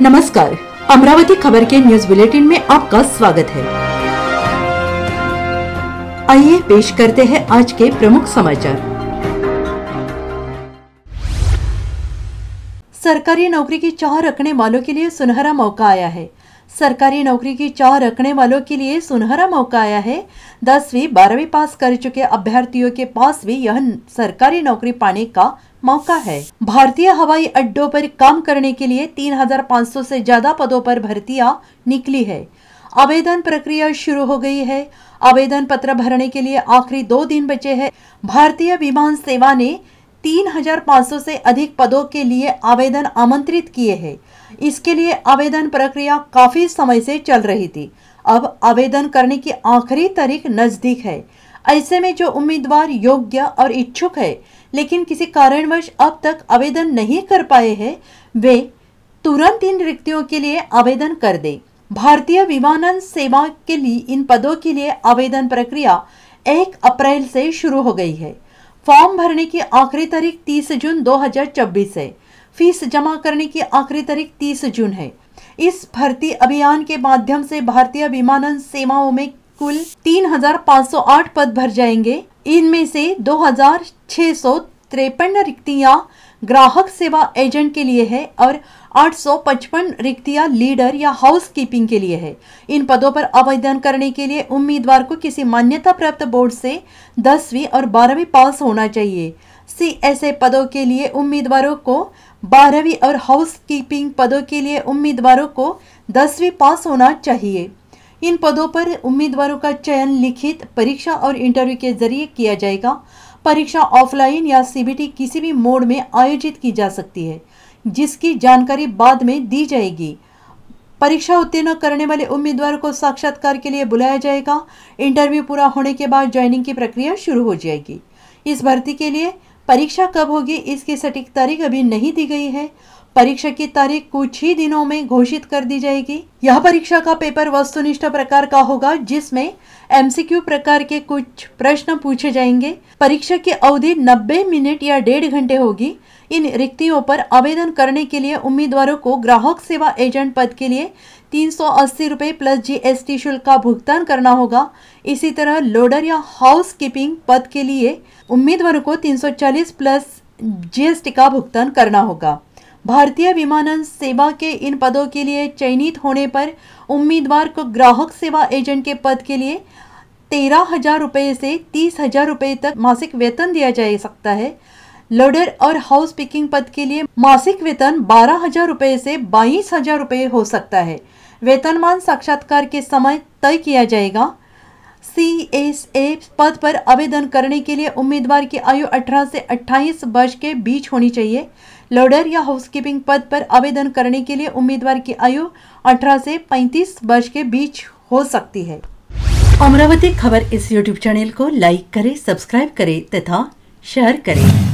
नमस्कार, अमरावती खबर के न्यूज बुलेटिन में आपका स्वागत है। आइए पेश करते हैं आज के प्रमुख समाचार। सरकारी नौकरी की चाह रखने वालों के लिए सुनहरा मौका आया है। सरकारी नौकरी की चाह रखने वालों के लिए सुनहरा मौका आया है। 10वीं 12वीं पास कर चुके अभ्यर्थियों के पास भी यह सरकारी नौकरी पाने का मौका है। भारतीय हवाई अड्डों पर काम करने के लिए 3500 से ज्यादा पदों पर भर्तियां निकली है। आवेदन प्रक्रिया शुरू हो गई है। आवेदन पत्र भरने के लिए आखिरी 2 दिन बचे हैं। भारतीय विमान सेवा ने 3500 से अधिक पदों के लिए आवेदन आमंत्रित किए हैं। इसके लिए आवेदन प्रक्रिया काफी समय से चल रही थी। अब आवेदन करने की आखिरी तारीख नजदीक है। ऐसे में जो उम्मीदवार योग्य और इच्छुक है लेकिन किसी कारणवश अब तक आवेदन नहीं कर पाए हैं, वे तुरंत इन रिक्तियों के लिए आवेदन कर दें। भारतीय विमानन सेवा के लिए इन पदों के लिए आवेदन प्रक्रिया 1 अप्रैल से शुरू हो गई है। फॉर्म भरने की आखिरी तारीख 30 जून 2024 है। फीस जमा करने की आखिरी तारीख 30 जून है। इस भर्ती अभियान के माध्यम से भारतीय विमानन सेवाओं में कुल 3508 पद भर जाएंगे। इनमें से 2653 रिक्तियां ग्राहक सेवा एजेंट के लिए है और 855 रिक्तियां लीडर या हाउस कीपिंग के लिए है। इन पदों पर आवेदन करने के लिए उम्मीदवार को किसी मान्यता प्राप्त बोर्ड से 10वीं और 12वीं पास होना चाहिए। CSA पदों के लिए उम्मीदवारों को 12वीं और हाउस कीपिंग पदों के लिए उम्मीदवारों को 10वीं पास होना चाहिए। इन पदों पर उम्मीदवारों का चयन लिखित परीक्षा और इंटरव्यू के जरिए किया जाएगा। परीक्षा ऑफलाइन या CBT किसी भी मोड में आयोजित की जा सकती है, जिसकी जानकारी बाद में दी जाएगी। परीक्षा उत्तीर्ण करने वाले उम्मीदवारों को साक्षात्कार के लिए बुलाया जाएगा। इंटरव्यू पूरा होने के बाद ज्वाइनिंग की प्रक्रिया शुरू हो जाएगी। इस भर्ती के लिए परीक्षा कब होगी, इसकी सटीक तारीख अभी नहीं दी गई है। परीक्षा की तारीख कुछ ही दिनों में घोषित कर दी जाएगी। यह परीक्षा का पेपर वस्तुनिष्ठ प्रकार का होगा, जिसमें MCQ प्रकार के कुछ प्रश्न पूछे जाएंगे। परीक्षा की अवधि 90 मिनट या 1.5 घंटे होगी। इन रिक्तियों पर आवेदन करने के लिए उम्मीदवारों को ग्राहक सेवा एजेंट पद के लिए 380 रुपये प्लस GST शुल्क का भुगतान करना होगा। इसी तरह लोडर या हाउस कीपिंग पद के लिए उम्मीदवारों को 340 प्लस GST का भुगतान करना होगा। भारतीय विमानन सेवा के इन पदों के लिए चयनित होने पर उम्मीदवार को ग्राहक सेवा एजेंट के पद के लिए 13,000 रुपये से 30,000 रुपये तक मासिक वेतन दिया जा सकता है। लोडर और हाउस पिकिंग पद के लिए मासिक वेतन 12,000 रुपये से 22,000 रुपये हो सकता है। वेतनमान साक्षात्कार के समय तय किया जाएगा। CSA पद पर आवेदन करने के लिए उम्मीदवार की आयु 18 से 28 वर्ष के बीच होनी चाहिए। लोडर या हाउसकीपिंग पद पर आवेदन करने के लिए उम्मीदवार की आयु 18 से 35 वर्ष के बीच हो सकती है। अमरावती खबर इस YouTube चैनल को लाइक करें, सब्सक्राइब करें तथा शेयर करें।